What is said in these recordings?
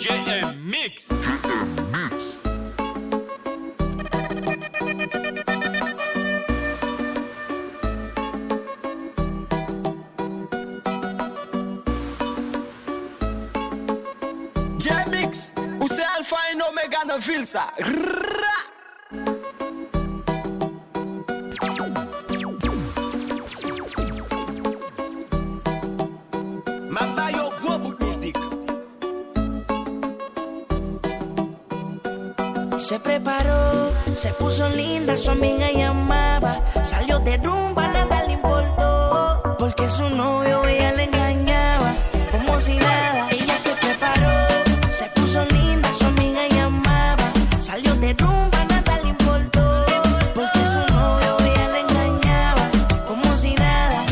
JM Mix. J-Mix, ou c'est Alpha et Omega dans ville ça. Mamba yo gros bout de musique. Se preparó, se puso linda, su amiga llamaba. Salió de rumba, nada le importó. Porque su novio ella le engañaba, como si nada. Ella se preparó, se puso linda, su amiga llamaba. Salió de rumba, nada le importó. Porque su novio ella le engañaba, como si nada.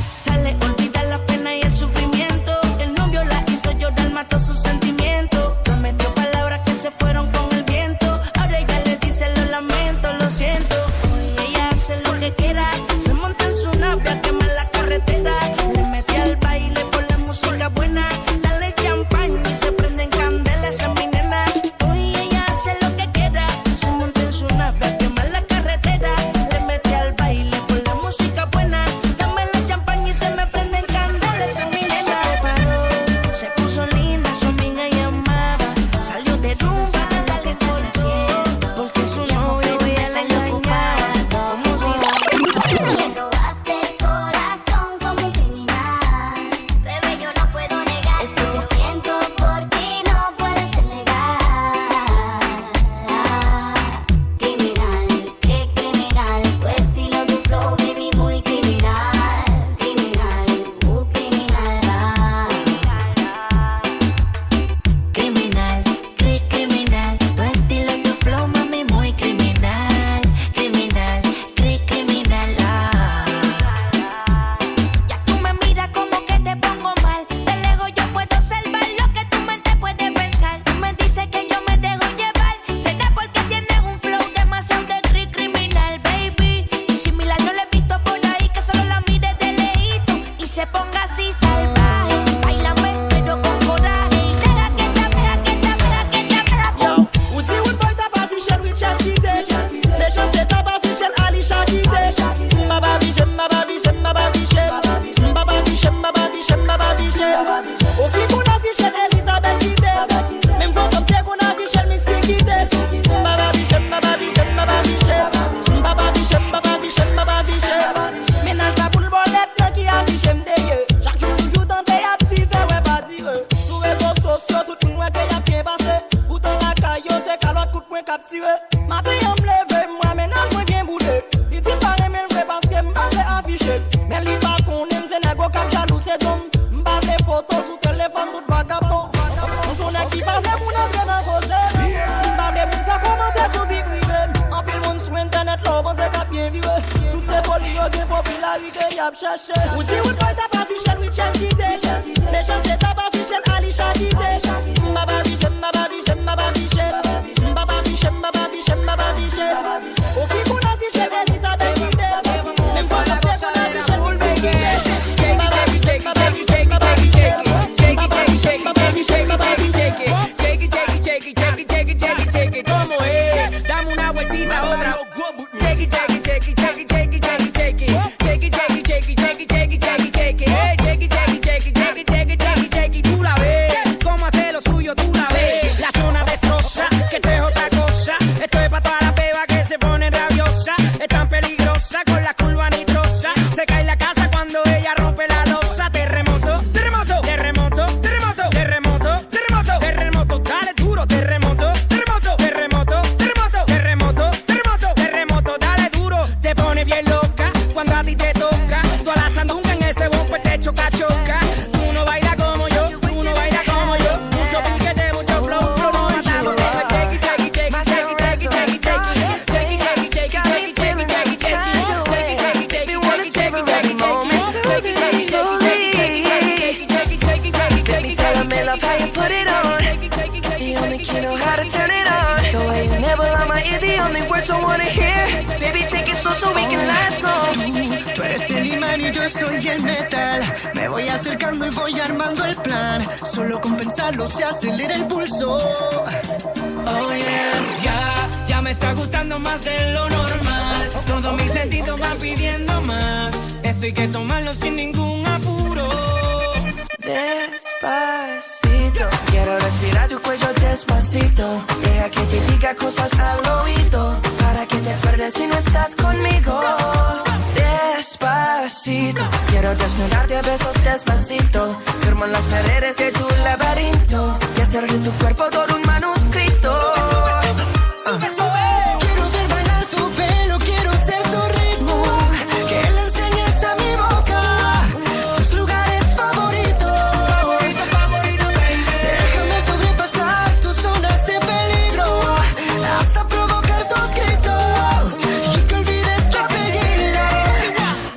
Sale, olvida la pena y el sufrimiento. El novio la hizo llorar, mató sus sentimientos. Prometió palabras que se fueron con el viento. Ahora ella le dice lo lamento, lo siento. Hoy ella hace lo que quiera. Se monta en su nave a quemar la carretera. Le mete al baile por la música buena. Dale champaña y se prenden candelas, esa es mi nena. Hoy ella hace lo que quiera. Se monta en su nave a quemar la carretera. Le mete al baile por la música buena. Dame la champaña y se me prenden candelas, esa es mi nena. Se preparó, se puso linda, su amiga llamaba. Salió de rumba, nada le importó. Porque su novio ella le engañaba, como si Me robaste el corazón como un criminal. Bebé, yo no puedo negar esto que siento por ti, no puede ser legal. Criminal, qué criminal. Tu estilo, tu flow, baby, muy criminal. Criminal, criminal. criminal, criminal. Tu estilo, tu flow, mami, muy criminal. Criminal, criminal. Ya tú me miras como que te pongo mal. De lejos yo puedo observar lo que tu mente puede pensar. Tú me dices que yo me dejo llevar. Será porque tienes un flow demasiado de criminal, baby. Similar no le he visto por ahí, que solo la mire de lejito y se ponga así salvaje. Bailame pero con coraje. Y deja que esta vea, que esta vea, que esta vea. Yo, ou si ou boy t'a pas fiché with Shakide. Les gens c'est t'a pas fiché Ali Shakide. M'ba fiché, m'ba fiché, m'ba fiché. M'ba fiché, m'ba fiché, m'ba fiché. Au fil qu'on a fiché Elisabeth Guidé. Même quand on sait qu'on a fiché Missy Guidé. M'ba fiché, m'ba fiché, m'ba fiché. M'ba fiché, m'ba fiché, m'ba fiché. Ménage la boule bolette là qui a fiché m'dégueu. Chaque jour toujours tenté à activer, ouais pas dire. Sur réseaux sociaux tout le monde qu'il y a bien passé. Pourtant la caillou c'est calotte coup de poing capturé. Matin on me lève, moi ménage moi bien boudé. Il dit pas aimer le vrai parce que m'ba fait afficher. Mais lui pas qu'on aime c'est négo cap jaloux c'est d'homme. M'ba les photos sous téléphone tout vagabond. On son équipe a fait mon entrée dans cause. M'ba les pour faire commenter sur vie privée. En pile monde sur internet là on pense qu'à bien vivre. Toutes ces folies yo bien popularité y a cherché. Ou si ou boy t'a pas fiché with Shakide. Les gens c'est t'a pas fiché Ali Shakide. M'ba fiché, m'ba fiché, m'ba fiché. M'ba fiché, m'ba fiché, m'ba fiché. Au fil qu'on a fiché Elisabeth Guidé. Même quand on sait qu'on a fiché Boulby Guidé. M'ba fiché, m'ba fiché, m'ba fiché. M'ba fiché, m'ba fiché, m'ba fiché. Como es? Dame una vueltita, otra. Shake it, shake it, shake it, shake it, shake it, shake it, shake it. Shake it, shake it, shake it, shake it, shake it, shake it. soy el metal. Me voy acercando y voy armando el plan. Solo con pensarlo se acelera el pulso. Oh yeah, ya me está gustando más de lo normal. Todos mis sentidos van pidiendo más. Esto hay que tomarlo sin ningún apuro. Despacito, quiero respirar tu cuello despacito. Deja que te diga cosas al oído, para que te acuerdes si no estás conmigo. Despacito, quiero desnudarte a besos despacito. Firmo en las paredes de tu laberinto y hacer de tu cuerpo todo un manuscrito. Quiero ver bailar tu pelo, quiero ser tu ritmo. Que le enseñes a mi boca tus lugares favoritos. Déjame sobrepasar tus zonas de peligro, hasta provocar tus gritos y que olvides tu apellido.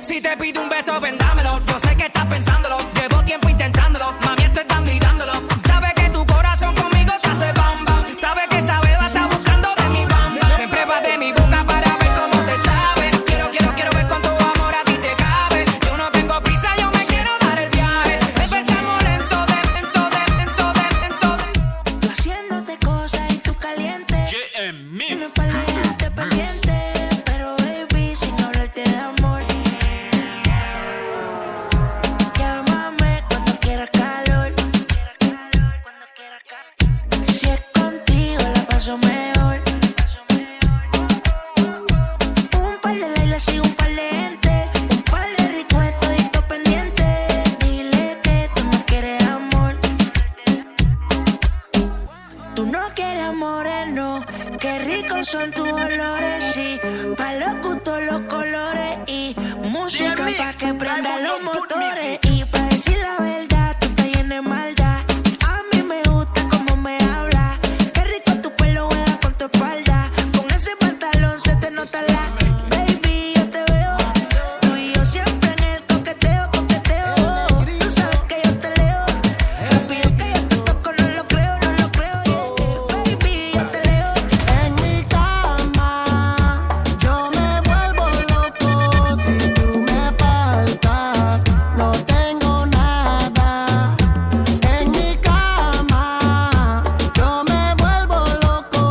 Si te pido un beso, ven dámelo. Yo sé que estás pensándolo, llevo tiempo intentándolo. Mami, estoy dando y dándolo. Sabes que tu corazón conmigo se hace bam bam. Sabes que esa beba está buscando de mi bam bam. Me pruebas de mi boca para ver cómo te sabe. Quiero ver cuánto amor a ti te cabe. Yo no tengo prisa, yo me quiero dar el viaje. Empezamos lento. Yo haciéndote cosas y tú caliente. No es para dejarte pendiente, pero baby, sin hablarte de amor. Llámame cuando quieras calor. Si es contigo la paso mejor. Un par de Lailas y un par de gente, un par de ricos toditos pendientes. Dile que tú no quieres amor. Tú no quieres moreno, qué ricos son tus olores, sí. Pa' los gustos, los colores y música pa' que prenda los motores. Y pa' decir la verdad, tú estás llena de maldad. A mí me gusta cómo me habla. Qué rico tu pelo juega con tu espalda. Con ese pantalón se te nota la. Baby, yo te veo. Tú y yo siempre en el coqueteo. Tú sabes que yo te leo. Rápido que yo te toco, no lo creo. Yeah. Baby, yo te leo. En mi cama yo me vuelvo loco si tú me faltas. No tengo nada. En mi cama yo me vuelvo loco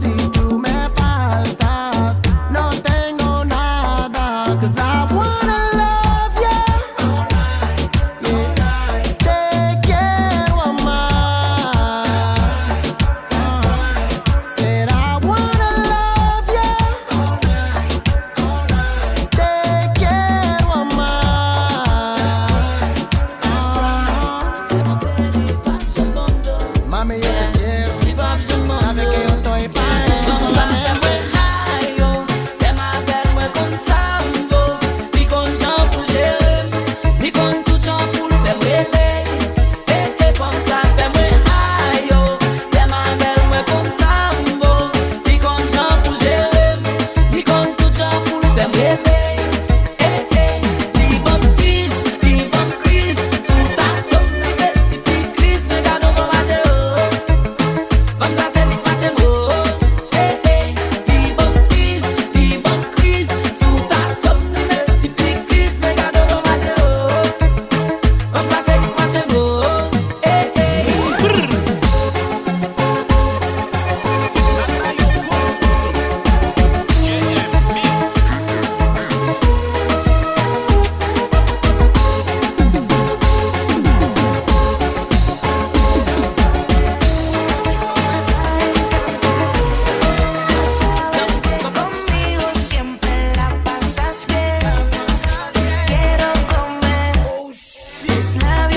si tú me faltas. No tengo nada. 'Cause I wanna love you. Te quiero amar. Said I wanna love you. Te quiero amar. Mami, yo te quiero. Sabes que yo estoy para eso. Vamos a hacer mi pache, labios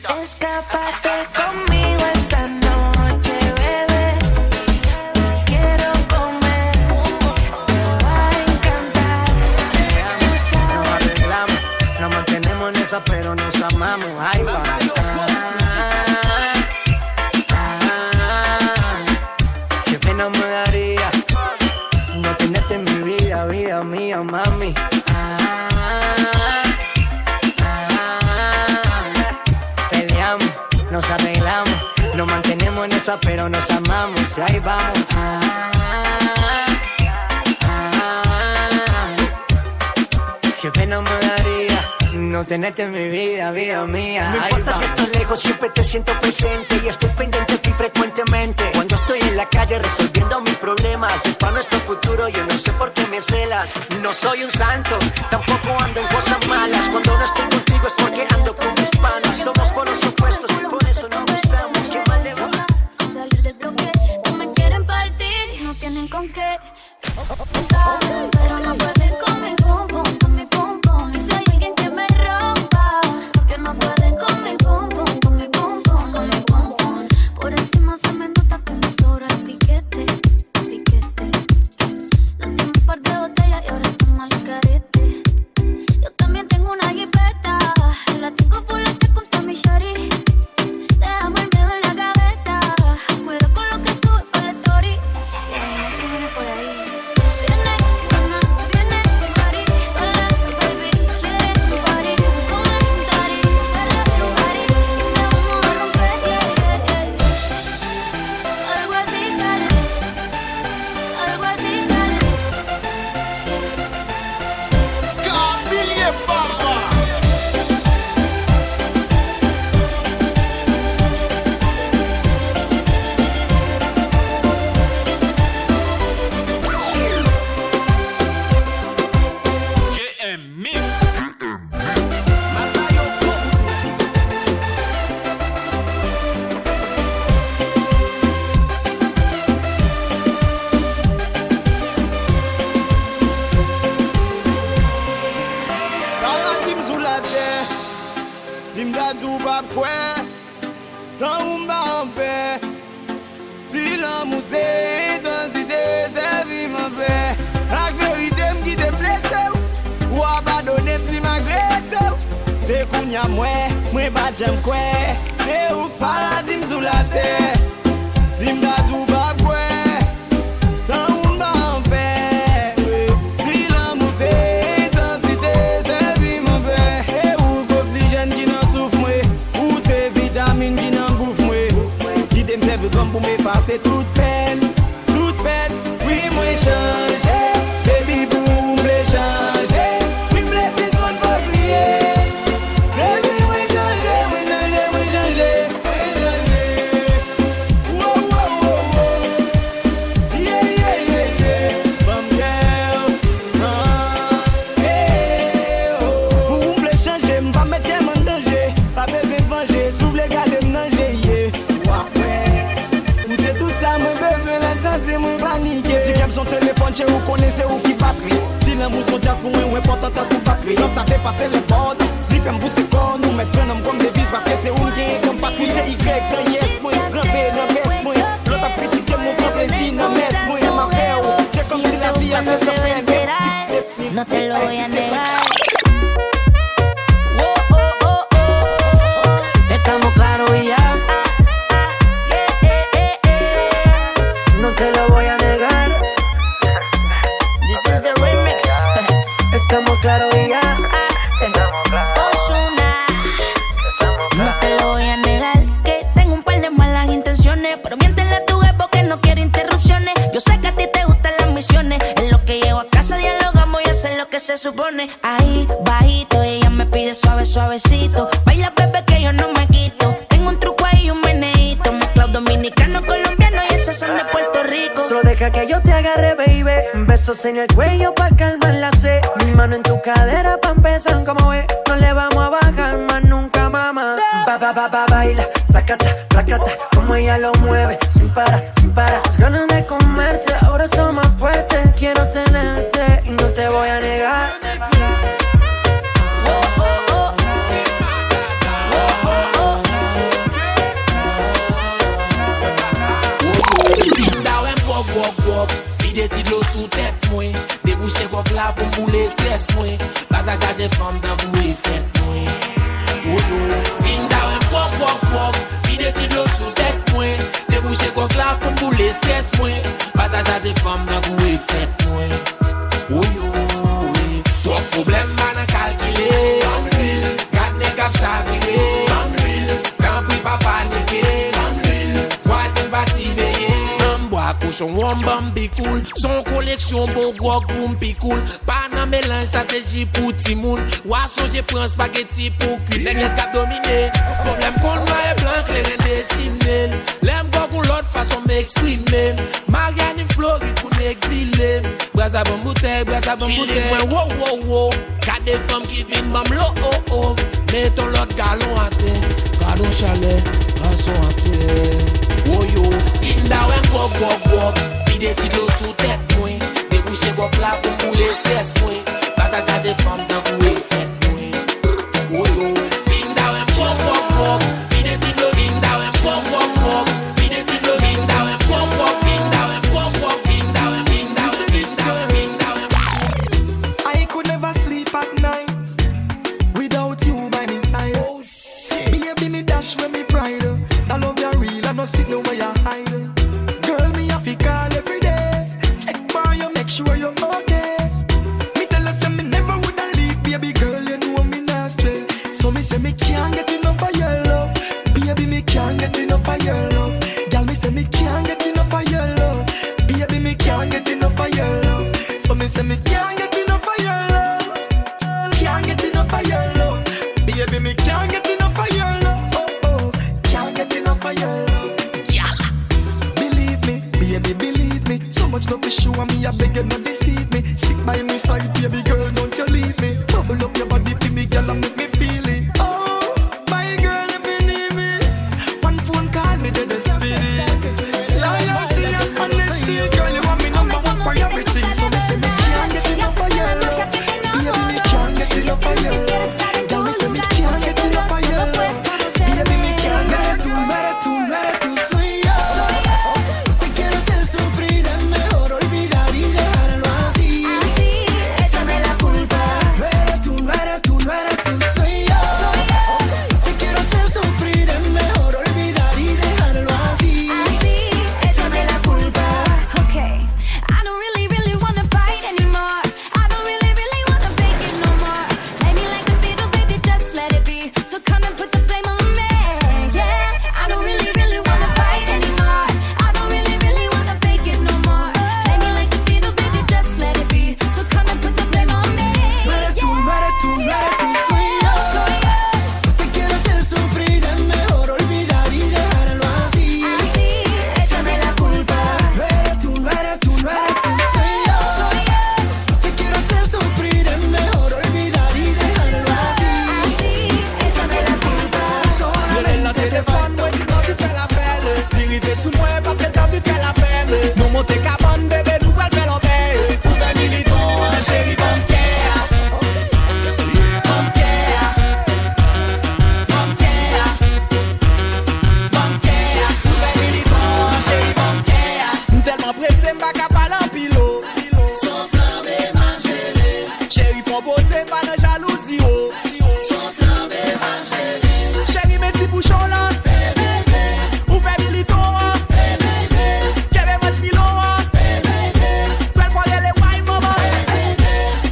Escápate conmigo esta noche, bebé. Quiero comer, te va a encantar. Nos arreglamos, nos mantenemos en esa, pero nos amamos. Ahí va. Qué pena me daría no tenerte en mi vida, vida mía, mami. Peleamos, nos arreglamos, nos mantenemos en esa, pero nos amamos. Y ahí vamos. Qué pena me daría no tenerte en mi vida, vida mía. No importa si estás lejos, siempre te siento presente y estoy pendiente de ti frecuentemente. Cuando estoy en la calle resolviendo mis problemas, es para nuestro futuro, yo no sé por qué me celas. No soy un santo, tampoco ando en cosas malas. Cuando no estoy contigo es porque ando con mis panas. Somos polos opuestos y por eso nos gustamos. ¿Qué mal le va? Sin salir del bloque, no me quieren partir, no tienen con qué. Pero no pueden con mi pum pum, con mi pum pum. Y si hay alguien que me rompa, porque no pueden con mi pum pum, con mi pum pum, con mi pum pum. Por encima se me nota que me sobra el piquete, piquete. Nos dimos un par de botellas y ahora estamos al carete. Yo también tengo una jipeta, la tengo fulete con mi shorty. Dejamos el miedo en la gaveta, cuida con lo que sube para la story. Y ahí me viene por ahí. Mwen ba jem kwe, se ou paradim sou la terre. Sim da dou ba kwe, tan ou ba an pe. Si l'amour c'est intensité, c'est vie mon père. Et ou oxygène qui nan souffle mwe, ou c'est vitamine qui nan bouffe mwe. Qui dem serve comme pour m'effacer toute peine, oui mwen chanje, baby pou m'ble chanje. Oui m'ble si son fok liye. Che ou connaissez ou qui batterie. Si l'amour son jazz pour moi ou important tant qu'on batterie. Donc ça dépasse les bords. Si femme vous c'est corps, nous mettre un homme comme des vis parce que c'est où qui est comme patrie. C'est Y, grand yes, moi, grand B, non mess, moi. L'autre a critiqué mon grand plaisir, non mess, moi, ma frère. C'est comme si la vie avait sa fin. No te lo voy a negar. Estamos claros y ya. No te lo voy a negar. This is the remix. Estamos claros y ya. Ozuna. No te lo voy a negar que tengo un par de malas intenciones, pero miéntele a tu jefe porque no quiero interrupciones. Yo sé que a ti te gustan las misiones. En lo que llego a casa dialogamos y hacer lo que se supone. Ahí, bajito, ella me pide suave, suavecito. Baila, bebé, que yo no me quito. Tengo un truco ahí y un meneíto. Mezclado dominicano, colombiano y esos son de Puerto Rico. Solo deja que yo te agarre, baby. Besos en el cuello pa' calmar la sed. Mi mano en tu cadera pa' empezar, como ves. No le vamos a bajar más nunca, mamá. Baila, placata, placata. Como ella lo mueve, sin parar, sin parar. Las ganas de comerte ahora son más fuertes. Quiero tenerte y no te voy a negar. stress mwen. Pas a chaje femme dans boué fête mwen. Oh yo, fin da wè pok, vide ti d'eau sous tête mwen. Débouché kok la pou boule stress mwen. Pas a chaje femme dans boué fête mwen. Oh yo, trop problème man a calculé. Gade ne kap chavire. Quand puis pas paniquer. Voisin pas si veillé. Cochon bambi cool, son collection beau gros boum pi cool. Pas nan mélange ça c'est J pour Timoun. Ouasso j'ai prends spaghetti pour cuire. Nèg cap dominé. Problème qu'on noir et blanc clair dessiné. L'aime beaucoup l'autre façon m'exprimer. Marianne Floride pour n'exiler. Brasa bon bouteille. Wow. Got des femmes qui viennent mam lo oh. Mettons l'autre galon à terre. Galon chalet, garçon à terre. Oh yo, sin da wè gok, vide ti d'eau sous tête mwen. Débouché gok la pou boule stress mwen. Pas a chaje femme dans boué fête mwen. Oh yo, sin da wè gok, vide ti d'eau, vide ti d'eau, I could never sleep at night without you by my side. Oh shit. Baby me dash when me pride. I love you real, I no sit no where you hide. Girl, me have to call every day. Check for you, make sure you're okay. Me tell her say me never woulda leave, baby girl, you know me not stray. So me say me can't get enough of your love. Baby, me can't get enough of your love. Girl, me say me can't get enough of your love. Baby, me can't get enough of your love. So me say me can't get enough of your love. Can't get enough of your love. Baby, me can't get enough of your love. Can't get enough of your love. Believe me, baby, believe me. So much love is show me, I beg you not deceive me. Stick by me side, baby girl, don't you leave me. Bubble up your body for me, girl, and make me feel it. Oh, my girl, if you need me, one phone call me, then the spirit. Loyalty and honesty, girl, you want me number one priority. So me say me can't get enough of your love. Baby, me can't get enough of your love. Girl, me say me can't get enough of your love. Baby, me can't get enough. Tú soy yo. No te quiero hacer sufrir, es mejor olvidar y dejarlo así. Échame la culpa. No eres tú, soy yo. No te quiero hacer sufrir, es mejor olvidar y dejarlo así. Échame la culpa. Okay, I don't really wanna fight anymore. I don't really wanna fake it no more. Play me like the Beatles, baby, just let it be. So come and put the flame on me, yeah. I don't really wanna fight anymore. I don't really wanna fake it no more. Play me like the Beatles, baby, just let it be. So come and put the flame on me. No eres tú, soy yo. No te quiero hacer sufrir, es mejor olvidar y dejarlo así. Échame la culpa. No eres tú, soy yo. No te quiero hacer sufrir, es mejor olvidar y dejarlo así. Échame la culpa. Le téléphone, moi tu m'as vu faire la belle. L'irrité sous moi parce que t'as vu faire la peine. Nous monter cabane, bébé, nous va faire l'obé. Pour un militant, chéri, tellement pressé, m'a capable en pilo. Son flambe mangele. Chéri, faut bosser, pas de jalousie, oh. Son flambe mangele. Chéri, mes petits bouchons là. Ouvert militant, Kevin mange pilon, belle fois les wine, maman.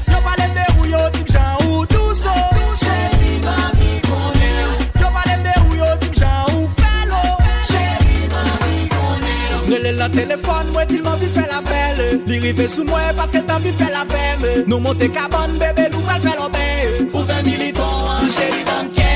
Yo parle de où yo, type Jean ou Douceau. Chéri, mami, connaît. Yo parle de où yo, type Jean ou Fello. Chéri, mami, connaît. Relève la téléphone, moi il m'a vu faire la belle. L'irrivé sous moi parce qu'elle t'a vu faire la peine. Nous monter cabane, bébé, nous va faire l'obé. Pour un militant, Chéri, bancaire.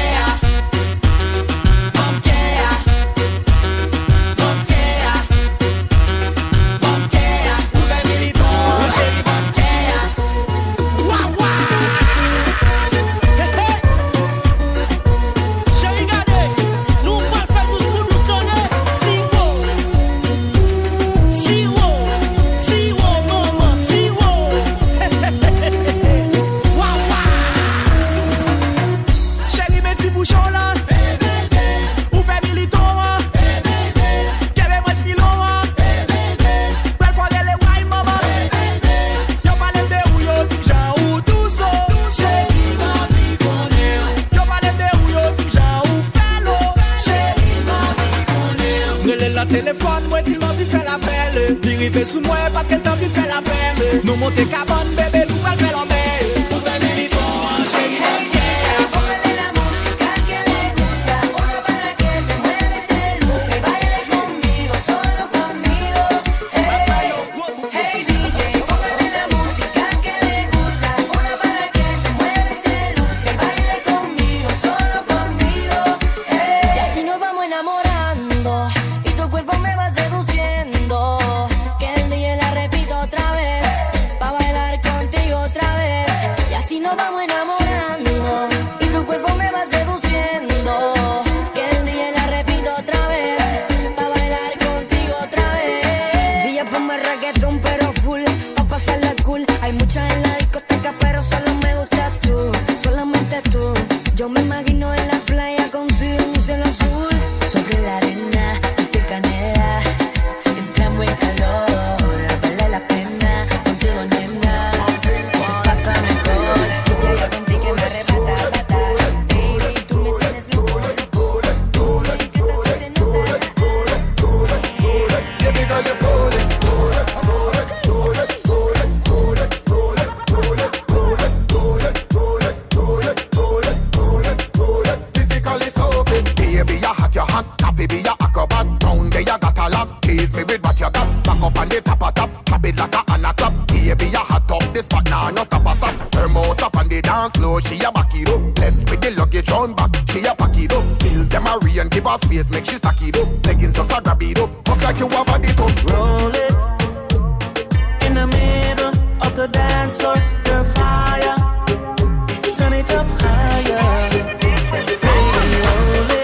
nan telefon mwen til mwen vi fè la belle. Li rive sou mwen paske l'tan vi fè la belle. Nou monte kaban bebe nou pal fè la belle. Ou vene li bon chéri. Hey yeah, Póngale la música que le gusta, una para que se mueva y se luzca y baile conmigo, solo conmigo. Hey DJ, póngale la música que le gusta, una para que se mueva y se luzca y baile conmigo, solo conmigo. Y así nos vamos enamorando y tu cuerpo me va seduciendo. Que el DJ la repito otra vez, pa' bailar contigo otra vez. Y así nos vamos enamorando y tu cuerpo me va seduciendo. Que el DJ la repito otra vez, pa' bailar contigo otra vez. DJ ponme reggaetón pero full, pa' pasarla cool. Hay muchas en la discoteca pero solo me gustas tú, solamente tú. Yo me imagino en la playa contigo en un cielo azul. Sobre la arena, tu piel canela, entramos en calor, vale la pena, contigo nena, se pasa mejor. Ya yo sentí que me arrebata, bata. Baby, tú me tienes loco, loco. Baby, ¿qué te hace nota? Baby girl, you fool it. Physically so fit. Baby, you hot, you hot. Happy be your acrobat. Down there you got a lot. Tease me with what you got. Back up on the top of top. Chop it like a anaclap. Baby, you hot up the spot now. No stop a stop. Her mouse up on the dance floor. She a back it up. Blessed with the luggage round back. She a pack it up. Bills them a rain. Give her space. Make she stack it up. Leggings just a grab it up. Look like you have a it up. Roll it in the middle of the dance floor. You're fire. Turn it up higher. Baby, roll it.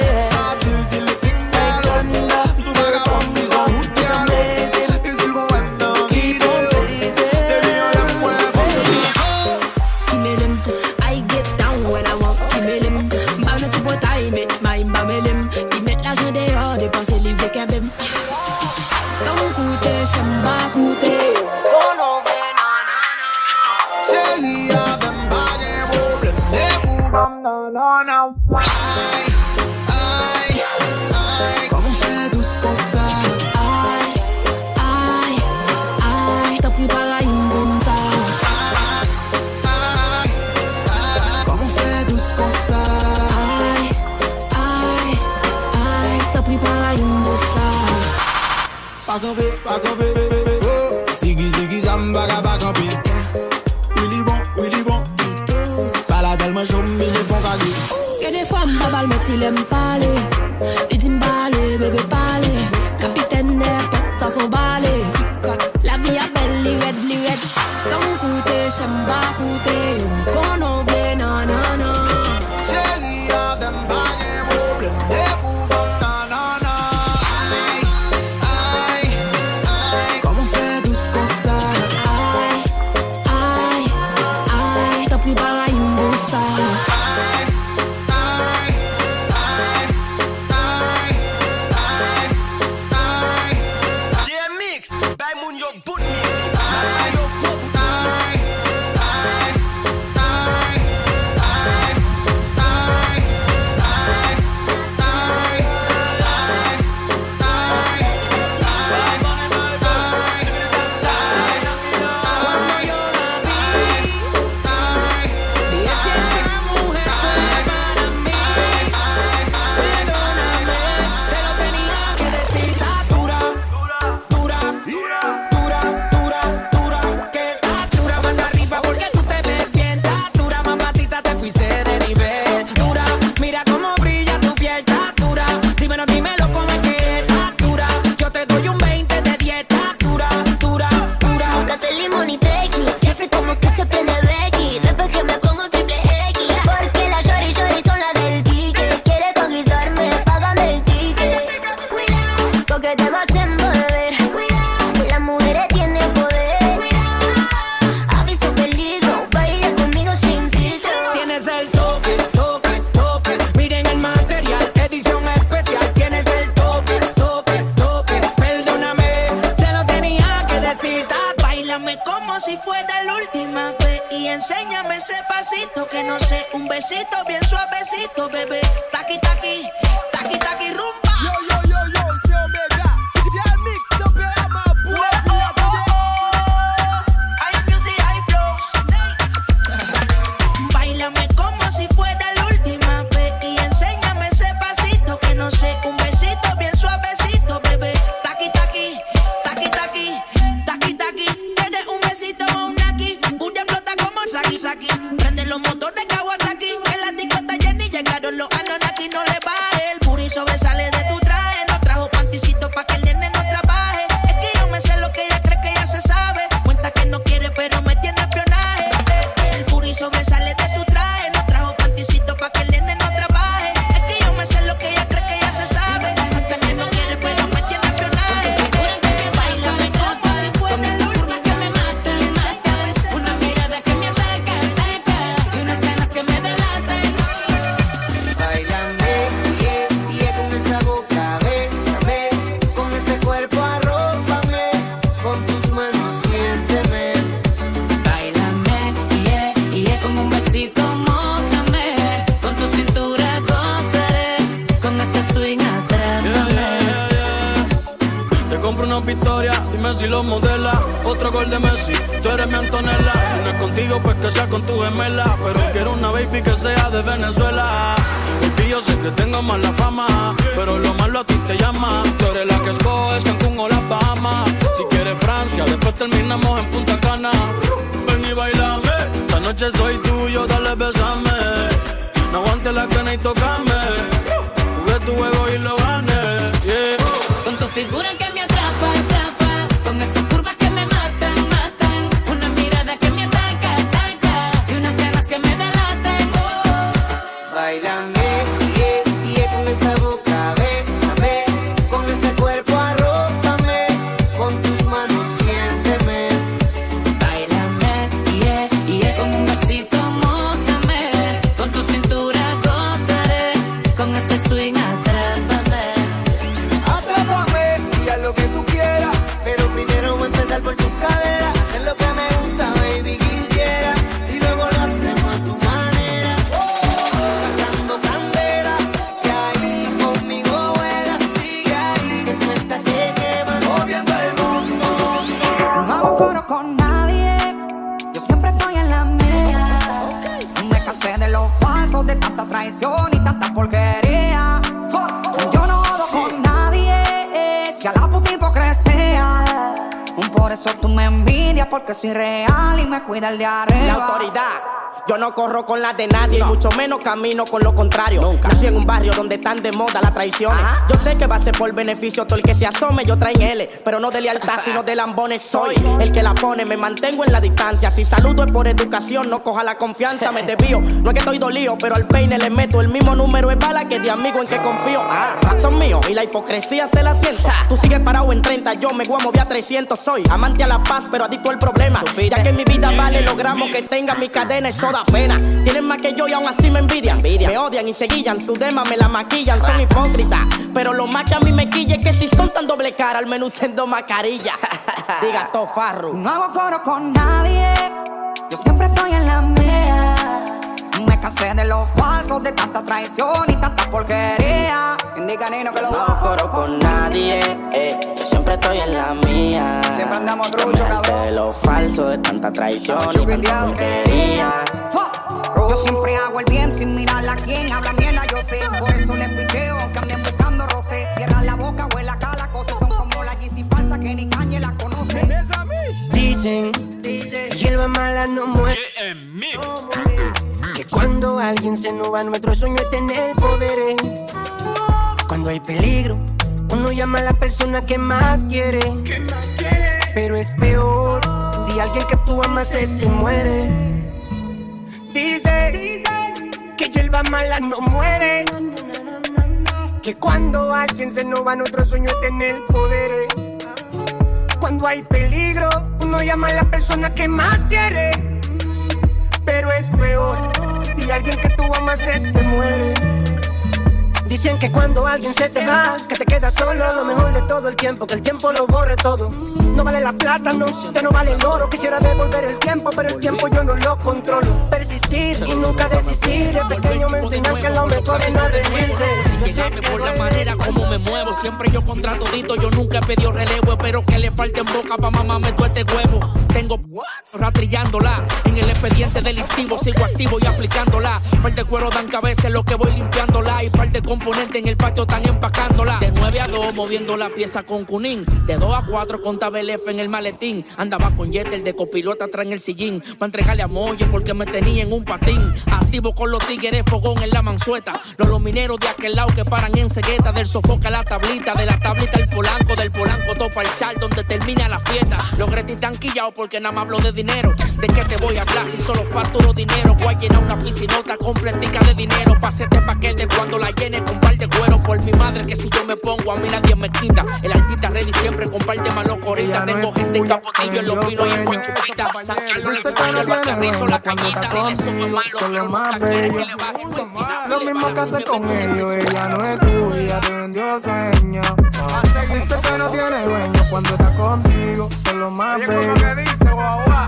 Like thunder. Super bombs on. It's amazing. Keep on blazing. Give me them, I get down when I want. Give me them, m'en tout pour time, my bamelem. Ils mettent l'argent dehors, dépenser livre qu'un bim. Don't coûter, j'aime pas coûter. Oh non, vrai, non. Chérie, avec m'baguette, problème. Des boubams, non. Aïe, comme on fait douce comme ça. Aïe, t'as pris pareil, comme ça. Comme on fait douce comme ça. Aïe, t'as pris pareil, comme ça. Pas campé. Ziggy, zamba, pas campé. Willy bon. Pas la gueule, moi j'aime, mais j'ai pas gagné. Y'a des femmes, babal, mais il aime parler. Il dit m'baller, bébé parler. Capitaine n'importe ça son balai. La vie a belle, li red. Don't coûter, j'aime pas coûter. Qu'on en veut, non. Chérie, avec m'baguette, problème. Des boubams, non. Aïe, comme on fait douce comme ça. Aïe, t'as pris pareil, mon ça. J-Mix, by Moon Yo Boot Music. Cuando yo la vi, dije si esa mujer fue para mí. Perdóname, te lo tenía que decir. Está dura, que está dura mano arriba porque tú te ves bien. Está dura, mamacita, te fuiste de nivel. Dura, mira cómo brilla tu piel. Está dura, dímelo cómo es que está dura. Yo te doy un 20 de 10. Está dura. Búscate limón y tequi, ya sé como que se prende Becky. Después que me pongo triple X, porque la shorty son la del ticket. Quiere conquistarme, págame el ticket. Cuidado, porque te vas a envolver. Cuidado, las mujeres tienen poder. Cuidado, aviso peligro, baila conmigo sin filtro. Tienes el toque, miren el material, edición especial. Tienes el toque, perdóname, te lo tenía que decir. Báilame como si fuera la última vez y enséñame ese pasito que no sé, un besito bien suavecito, bebé. Taqui, rumba. Yo, c'est Omega. menos victoria, dime si lo modela. Otro gol de Messi, tú eres mi Antonella. Si no es contigo, pues que sea con tu gemela. Pero quiero una baby que sea de Venezuela. Porque yo sé que tengo mala fama, pero lo malo a ti te llama. Tú eres la que escoges Cancún o las Bahamas. Si quieres Francia, después terminamos en Punta Cana. Ven y bailame, esta noche soy tuyo, dale besame. No aguantes la cana y tocame. Jugué tu juego y lo gané, yeah. Con tu figura que me atrapa, atrapa. Con esas curvas que me matan, matan. Una mirada que me ataca, ataca. Y unas ganas que me delatan, oh. Báilame, yeah, yeah, con esa boca, bésame. Con ese cuerpo arrópame. Con tus manos siénteme. Báilame, yeah, yeah. Con un besito mójame. Con tu cintura gozaré. Con ese swing atrápame. Atrápame y haz lo que tú quieras. Pero primero voy a empezar por tus caderas. Hacer lo que me gusta, baby, quisiera. Y luego lo hacemos a tu manera. Sacando candela. Que ahí conmigo vuela. Sigue ahí, que tú estás que quemas. Moviendo el mundo. No hago coro con nadie, yo siempre estoy en la mía. Me cansé de los falsos, de tanta traición y tanta porquería. Fuck. Yo no jodo con nadie, si a la puta hipocresía. Por eso tú me envidias, porque soy real y me cuida el de arriba. La autoridad. Yo no corro con las de nadie, y mucho menos camino con lo contrario. Nunca. Nací en un barrio donde están de moda las traiciones. Yo sé que va a ser por beneficio todo el que se asome. Yo traen L, pero no de lealtad, sino de lambones. Soy el que la pone, me mantengo en la distancia. Si saludo es por educación, no coja la confianza. Me desvío, no es que estoy dolido, pero al peine le meto el mismo número de bala que de amigo en que confío. Son míos y la hipocresía se la siento. Tú sigues parado en 30, yo me voy a mover a 300. Soy amante a la paz, pero adicto al problema. Ya que en mi vida vale los gramos que tenga mi cadena, eso da pena. Tienen más que yo y aún así me envidian. Me odian y se guillan, su dema me la maquillan. Son hipócritas, pero lo más que a mí me quilla es que si son tan doble cara, al menos usando mascarilla. Diga todo farro. No hago coro con nadie, yo siempre estoy en la mía. Me cansé de los falsos, de tanta traición y tanta porquería. Indica Nino que lo No hago coro con nadie, yo siempre estoy en la mía. Siempre andamos truchos, cabrón. De los falsos, de tanta traición y tanta porquería. Yo siempre hago el bien sin mirar a quién habla mierda, yo sé. Por eso les picheo, aunque anden buscando roce. Cierran la boca, huele acá las cosas. Son como la Yeezy falsa que ni Kanye la conoce. Dicen, hierba mala no muere. Que cuando alguien se nos va, nuestro sueño es tener poder. Cuando hay peligro, uno llama a la persona que más quiere. Pero es peor si alguien que tú amas se te muere. Dice que hierba mala no muere. Que cuando alguien se nos va, nuestro sueño es tener poder. Cuando hay peligro, uno llama a la persona que más quiere. Pero es peor si alguien que tú amas se te muere. Dicen que cuando alguien se te va, que te quedas solo. Lo mejor de todo el tiempo, que el tiempo lo borre todo. No vale la plata, no, usted no vale el oro. Quisiera devolver el tiempo, pero el tiempo yo no lo controlo. Persistir y nunca desistir. De pequeño me enseñan que lo mejor es no rendirse. Llegame por la manera como me muevo. Siempre yo contra todito, yo nunca he pedido relevo. Espero que le falte en boca pa' mamarme todo este huevo. Tengo ratrillándola en el expediente delictivo. Sigo activo y aplicándola. Par de cuero dan cabeza en lo que voy limpiándola. Y par de componentes en el patio están empacándola. De 9 a 2 moviendo la pieza con cunín. De 2 a 4 con tabelef en el maletín. Andaba con Jeter de copilota atrás en el sillín. Pa' entregarle a Molle porque me tenía en un patín. Activo con los tigres, fogón en la mansueta. Los mineros de aquel lado que paran en cegueta. Del sofoca a la tablita, de la tablita el polanco. Del polanco topa el chal donde termina la fiesta. Los gretis están quillados porque nada más hablo de dinero. ¿De qué te voy a hablar si solo facturo dinero? Voy a llenar una piscinota completica de dinero. Pa' hacerte paquete cuando la llene con par de cuero. Por mi madre que si yo me pongo a mí nadie me quita. El artista ready siempre con par de malocoritas. Tengo gente en Capotillo, en Los Pinos y en Guachupita. San Carlos, la Cuchilla, el Barcarrizo, la Cañita. Si le sumo malo, pero nunca quiere que le baje el mentira. Lo mismo que hace con ellos, ella no es tuya, te vendió sueño. Dice que no tiene dueño cuando está contigo, son los más bellos.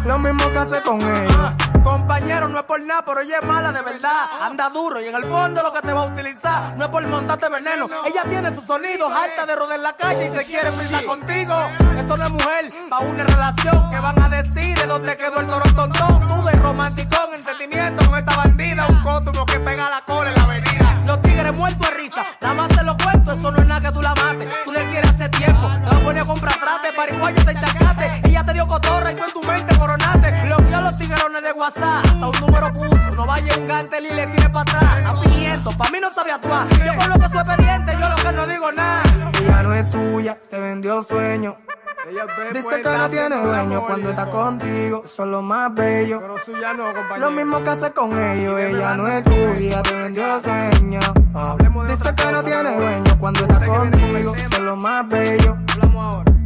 Lo mismo que hace con ellos, Compañero, no es por nada, pero ella es mala de verdad. Anda duro y en el fondo lo que te va a utilizar no es por montarte veneno. Ella tiene sus sonidos, harta de rodar en la calle y se quiere brindar contigo. Eso no es mujer, pa' una relación. Que van a decir de dónde quedó el toro tontón. Tú de romanticón, entendimiento con esta bandida. Un cótumo que pega la cola en la avenida. Los tigres muertos de risa, nada más se lo cuento. Eso no es nada que tú la mates. Tú le quieres hacer tiempo, te vas a poner a comprar trate. Pariguayo te encharcaste, ella te dio cotorra y tú en tu mente coronaste. Bloqueó a los tiguerones de WhatsApp, hasta un número puso. No vaya un gantel y le tire para atrás. A 500, pa' mí no sabe actuar. Yo coloco su expediente, yo lo que no digo nada. Ella no es tuya, te vendió sueño. Dice que no tiene dueño cuando está contigo, son lo más bello. Pero suya no, compañero. Lo mismo que hace con ellos, ella no es tuya, te vendió sueño. Dice que no tiene dueño cuando está contigo, son lo más bello.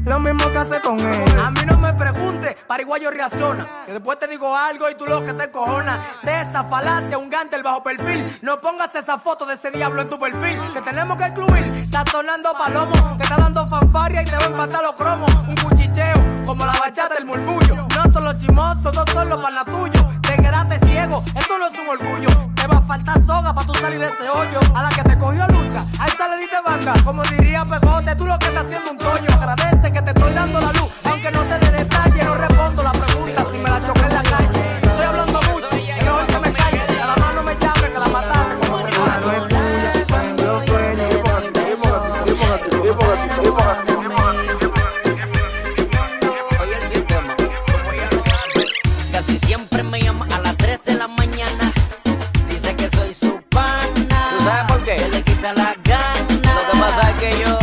Lo mismo que hace con ellos. A mí no me preguntes, pariguayo reacciona. Que después te digo algo y tú lo que te encojonas. De esa falacia, un gantel bajo perfil. No pongas esa foto de ese diablo en tu perfil. Te tenemos que incluir, está sonando palomo. Te está dando fanfarria y te va a empatar los cromos. Un cuchicheo, como la bachata del murmullo. No son los chimosos, no son los panas tuyos. Te quedaste ciego, esto no es un orgullo. Te va a faltar soga para tú salir de ese hoyo. A la que te cogió lucha, a esa le diste banda. Como diría Pegote, tú lo que estás haciendo un toño. Agradece que te estoy dando la luz, aunque no te dé detalle. No respondo la pregunta si me la choqué en la calle. Estoy hablando mucho, es mejor que me calle. A la mano me llame que la mataste como te gusta. No es tuya, yo sueño. Oye el sistema, casi siempre me llama a las 3 de la mañana. Dice que soy su pana. ¿Tú sabes por qué? Que le quita las ganas. Lo que pasa es que yo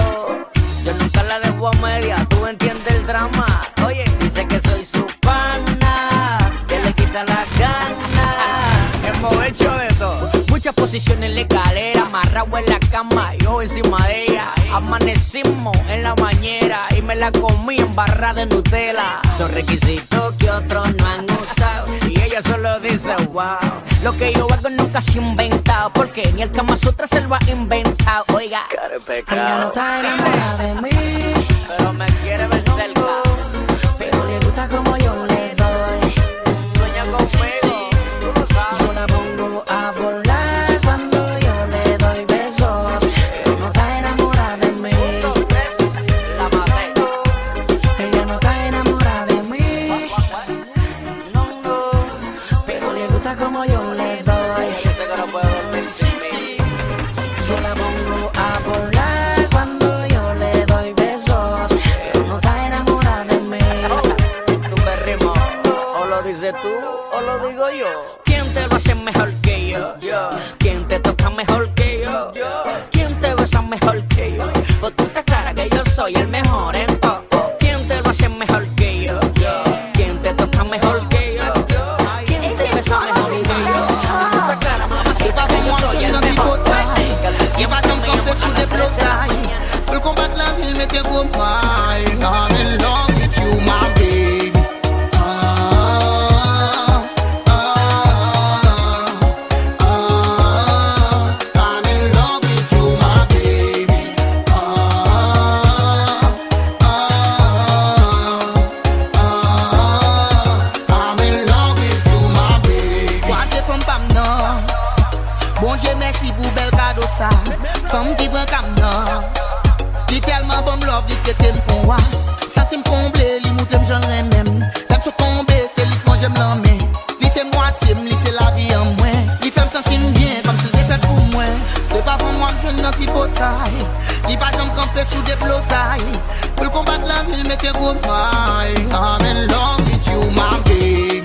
nunca la dejo a media. Tú entiendes el drama. Oye, dice que soy su pana, que le quita las ganas. Hemos hecho de todo. Muchas posiciones en la escalera, amarrado en la cama, yo encima de ella. Amanecimos en la bañera y me la comí en barra de Nutella. Son requisitos que otros no han usado y ella solo dice wow. Lo que yo hago nunca se ha inventado, porque ni el Kama Sutra se lo ha inventado. Oiga, ella no está enamorada de mí, pero me quiere ver cerca. Pero le gusta como yo le doy. Sueña conmigo, tú lo sabes. Yo la pongo a volar cuando yo le doy besos. Ella no está enamorada de mí. Ella no está enamorada de mí. No, pero le gusta como yo le doy. Sí, sí. Yo la pongo a volar cuando yo le doy besos. Ella no está enamorada de mí. Tú me rimo, o lo dices tú o lo digo yo. ¿Quién te lo hace mejor que yo? ¿Quién te toca mejor que yo? ¿Quién te besa mejor que yo? Pues tú te claras que yo soy el mejor en todo. ¿Quién te lo hace mejor que yo? ¿Quién te toca mejor que yo? ¿Quién te besa mejor que yo? Tú te claras, mamacita, que yo soy el mejor. Il va t'en camper sous des blosailles. Pour combattre la ville, mettez gros mailles. I'm in love with you, my baby. I'm in love with you, my baby. I'm in love with you, my baby. Quoi c'est from Pamna? Bon Dieu merci pour bel cadeau ça. Femme qui prend comme non. Dit tellement bon love, dit que t'aimes pour moi. Ça t'aime comblé, li moutre j'en même. T'aimes tout tomber, c'est li que moi j'aime l'emmener. Li c'est moitié, li c'est la vie en moi. Li fait me sentir bien, comme si c'était fait pour moi. C'est pas pour moi que je n'en suis pas taille. Li pas j'aime camper sous des blosailles. Pour combattre la ville, mettez gros mailles. I'm in love with you, my baby.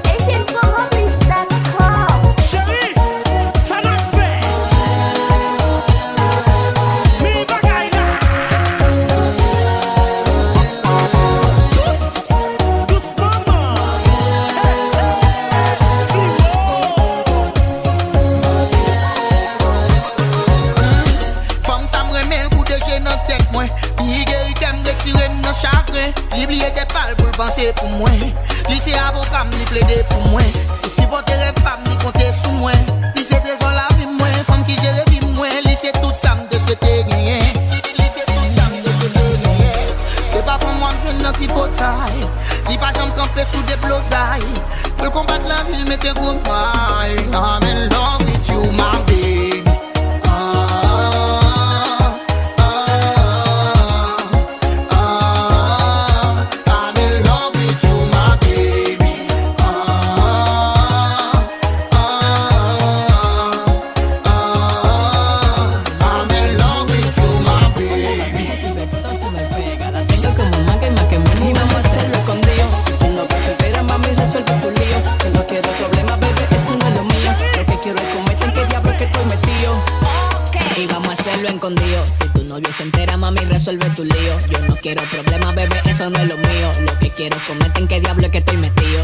Asian Colombians.com. Chérie, ça l'a fait. moi. Lui c'est avocat, m'y plaide pour moi. Et si votre rêve pas, m'y compter sous moi. Lui c'est trésor la vie moi, femme qui gère vie moi. Lui c'est tout ça, m'de souhaiter gagner. Lui c'est tout ça, m'de souhaiter gagner. C'est pas pour moi, je n'en suis pas taille. Lui pas jamais camper sous des blosailles. Pour combattre la ville, mettez gros mailles. I'm in love with you, my baby. Resuelve tu lío. Yo no quiero problemas, bebé, eso no es lo mío. Lo que quiero es comerte en qué diablo es que estoy metido.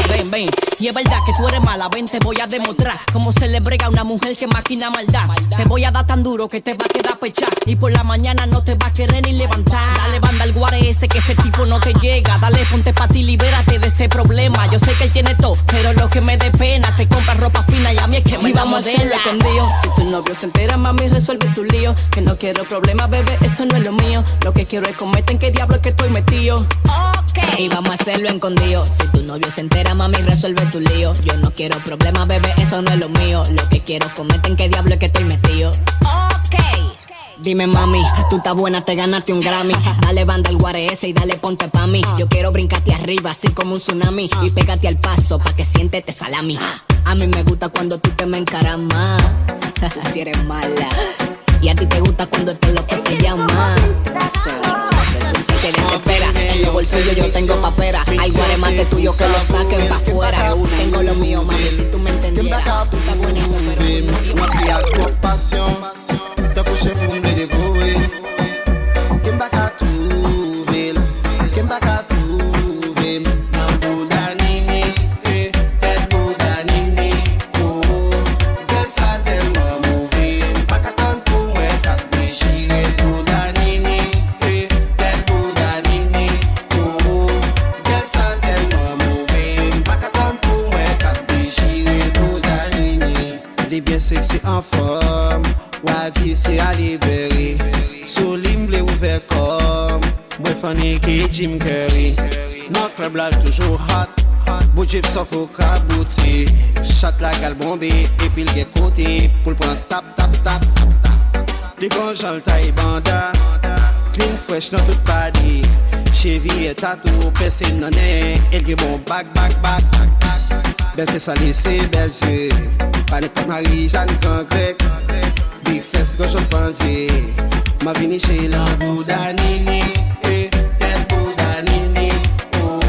Ven, ven, y es verdad que tú eres mala. Ven, te voy a demostrar cómo se le brega a una mujer que maquina maldad. Te voy a dar tan duro que te va a quedar pechar. Y por la mañana no te va a querer ni levantar. Dale banda al guare ese que ese tipo no te llega. Dale, ponte pa' ti, libérate de ese problema. Yo sé que él tiene todo, pero lo que me dé pena. Te compra ropa fina y a mí es que me la modela. Escondido. Si tu novio se entera, mami, resuelve tu lío. Que no quiero problemas, bebé, eso no es lo mío. Lo que quiero es comerte en qué diablo es que estoy metido. Y vamos a hacerlo escondido. Si tu novio se entera, mami, resuelve tu lío. Yo no quiero problemas, bebé, eso no es lo mío. Lo que quiero es comerte en qué diablo es que estoy metido. Dime mami, tú estás buena, te ganaste un Grammy. Dale banda al guare ese y dale ponte pa' mí. Yo quiero brincarte arriba así como un tsunami. Y pégate al paso pa' que siéntete salami. A mí me gusta cuando tú te me encaramas. Tú si eres mala. Y a ti te gusta cuando te lo que te llama. Tú sí que desespera. En el bolsillo yo tengo papera. Hay guaremate tuyo que lo saquen pa' afuera. Tengo lo mío, mami, si tú me entendieras. Tú estás bonito, pero t'as couché pour me dévorer. Qu'est-ce qu'à trouver? Qu'est-ce qu'à trouver? Boudanini, tête boudanini. Oh, quelle ça tellement mauvais. Pas qu'à t'en pour moi, t'as déchiré. Boudanini, tête boudanini. Oh, quelle ça tellement mauvais. Pas qu'à t'en pour moi, t'as déchiré. Boudanini, les bien sexy en forme. Wadi c'est à libérer. Sous l'imblé ouvert comme moi Fanny qui Jim Carrey. Notre club là toujours hot. Boujib sauf au cabouti. Chat la gal bombé et puis le côté. Pour le prendre tap tap tap tap. Les conjoints taille banda. Clean fresh non tout pas dit. Chevy et tatou percé non est. Et le bon back back back. Belle fait ça laisser belle jeu. Pas n'importe Marie-Jeanne concrète. Big fest que je pensais. Ma vini chez la Boudanini. Tête Boudanini. Oh,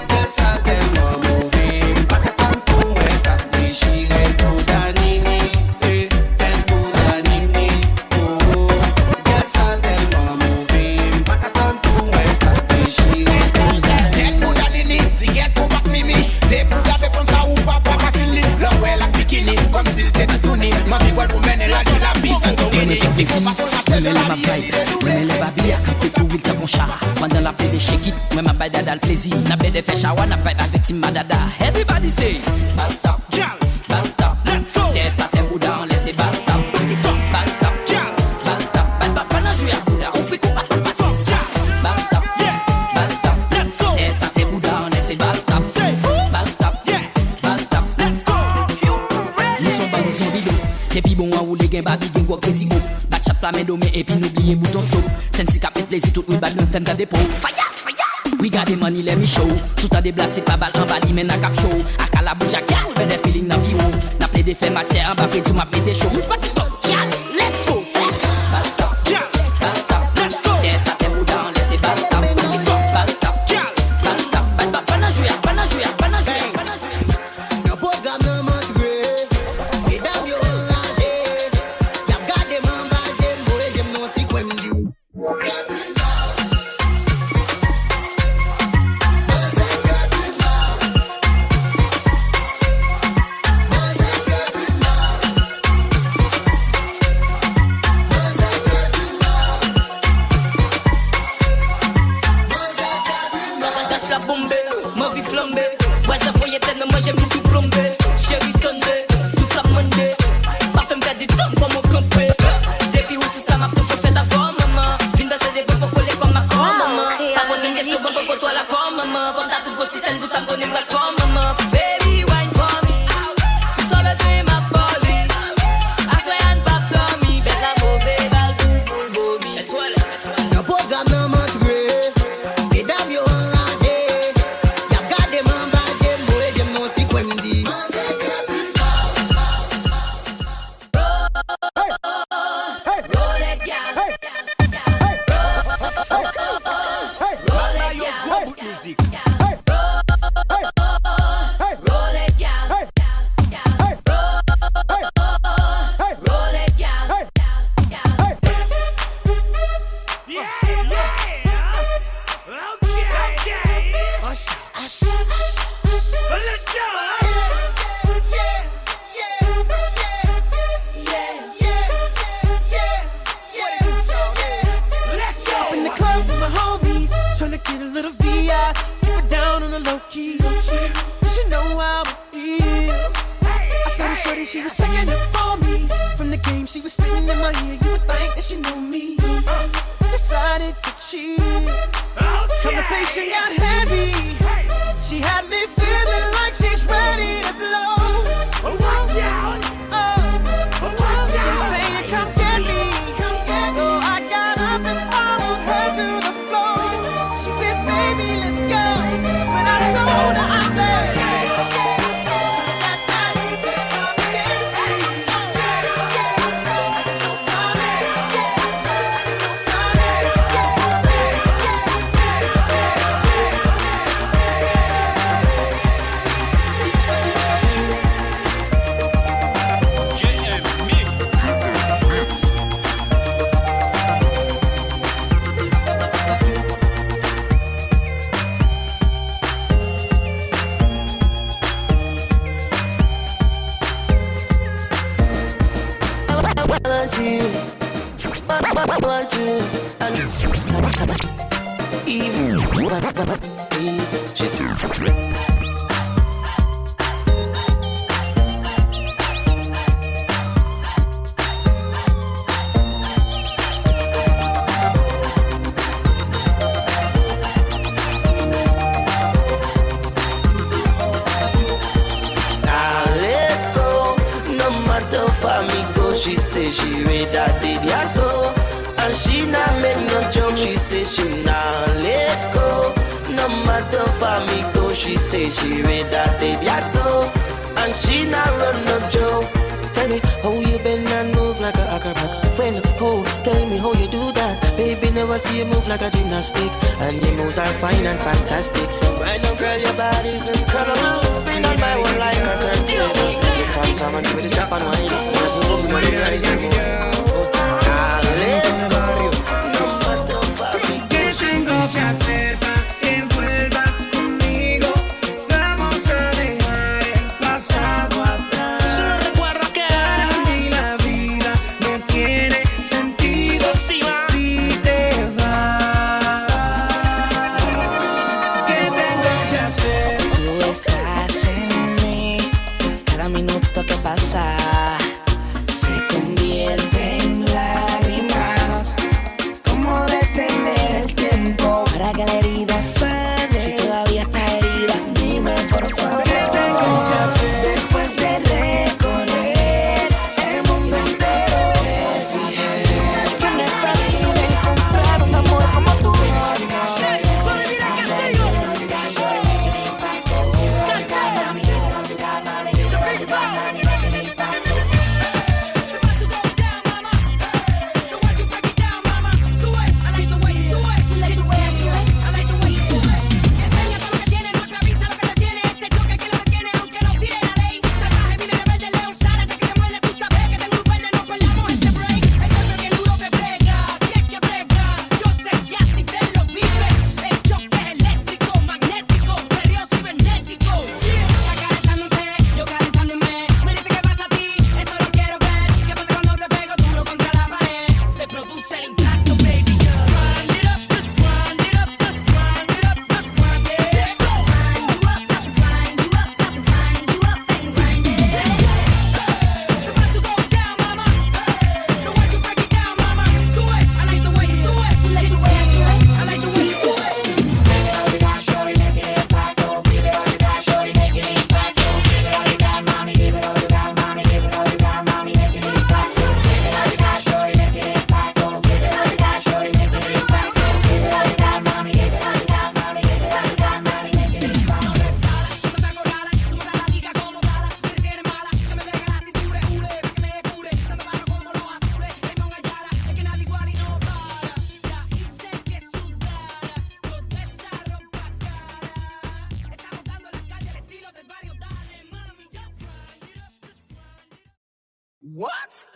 quelle ça tellement mauvais. Pas qu'à t'en pour moi, t'as déchiré. Boudanini. Tête Boudanini. Oh, quelle ça tellement mauvais. Pas qu'à t'en pour moi, t'as déchiré. Tête Boudanini. Tiguette pour bac mimi. T'es pour garder comme ça ou pas, pas fini. L'envoi la bikini. Comme s'il t'était tourné. Ma vie voit pour mener la vie. Mwen le babi a kapte pou wil ta bon chara. Mandan la ple de shake it, mwen ma bay dada l plezi. Na ple de fe shawa, na vibe avec ti madada. Everybody say, balta, balta, let's go. Tête à ten bouda, on laisse balta, balta, balta, balta, pas nan jouer à bouda, on fait combat pour partir. Balta, balta, let's go. Tête à ten bouda, on laisse balta, balta, balta, let's go. Nous sommes bas, nous sommes bidons. Depuis bon à ou les gains babi, gains quoi crazy go. Chat la main domé et puis n'oubliez bouton stop. Sensi cap et plaisir tout le bad nous femme garder pour. Fire, fire. We got the money, let me show. Sous ta déblacé pas balle en bali mais na cap show. A cala bouja gal, fait des feeling na bio. Na play des faits matière en bas fait tout m'a pété chaud. Pas de top, let's go. Balta, balta, let's go. Tête à tes bouda, on laisse balta. Balta, balta, balta, pas na jouer, pas na jouer, pas na jouer, pas na jouer. Y'a pas gamin montré. C'est dans yo enragé. Y'a gardé m'enragé. Moi j'aime non si quoi m'di. bombé, ma vie flambée. Ouais, ça voyait tellement, moi j'aime tout plombé. Chérie tondé, tout ça mondé. Parfum faire des tonnes pour mon campé. Depuis où c'est ça m'a tout fait d'avant, maman. Vine danser des pour coller comme ma corps, maman. Pas poser une question, bon pour toi la forme, maman. Vendre tout beau si t'aimes, vous ça me connaît plateforme, maman. Baby, wine for me. Tu sois besoin ma police. Assoyant pas plomi. Belle la mauvaise, val tout pour vomi. Y'a programme dans mon truc. Mesdames, yo enragé. Y'a gardé mon bagé. Moi, j'aime mon petit quoi me dit. In the club with my homies, tryna get a little VI. Keep it down on the low key. You should know how it feels. I saw the shorty, she was checking up on me. From the game, she was spitting in my ear. You would think that she knew me. Decided to cheat. Conversation got heavy. She had me feeling like she's ready to blow. Watch out! She's saying, come get me. So I got up and followed her to the floor. She said, baby, let's go. But I told her, I said, she say she read that did ya so. And she not make no joke, she say she not let go. No matter for me go, she say she read that did ya so. And she not run no joke. Tell me how you bend and move like a acrobat. When, oh, tell me how you do that. Baby, never see you move like a gymnastic. And your moves are fine and fantastic. Right now, girl, your body's incredible. Spin on my one like a turntable. You come someone with a drop and wine. Just move my eyes and move. I'll let go. No matter for me. ¿Qué tengo que hacer para que vuelvas conmigo? Vamos a dejar el pasado atrás. Solo recuerda que para mí la vida no tiene sentido si te vas. ¿Qué tengo que hacer? Tú estás en mí. Cada minuto que pasa se convierte en lágrimas. ¿Cómo detener el tiempo para que la herida sane? Si todavía está herida, dime por favor. ¿Qué tengo que hacer? Después de recorrer el mundo entero, me fijé que no es fácil encontrar un amor como tú. What?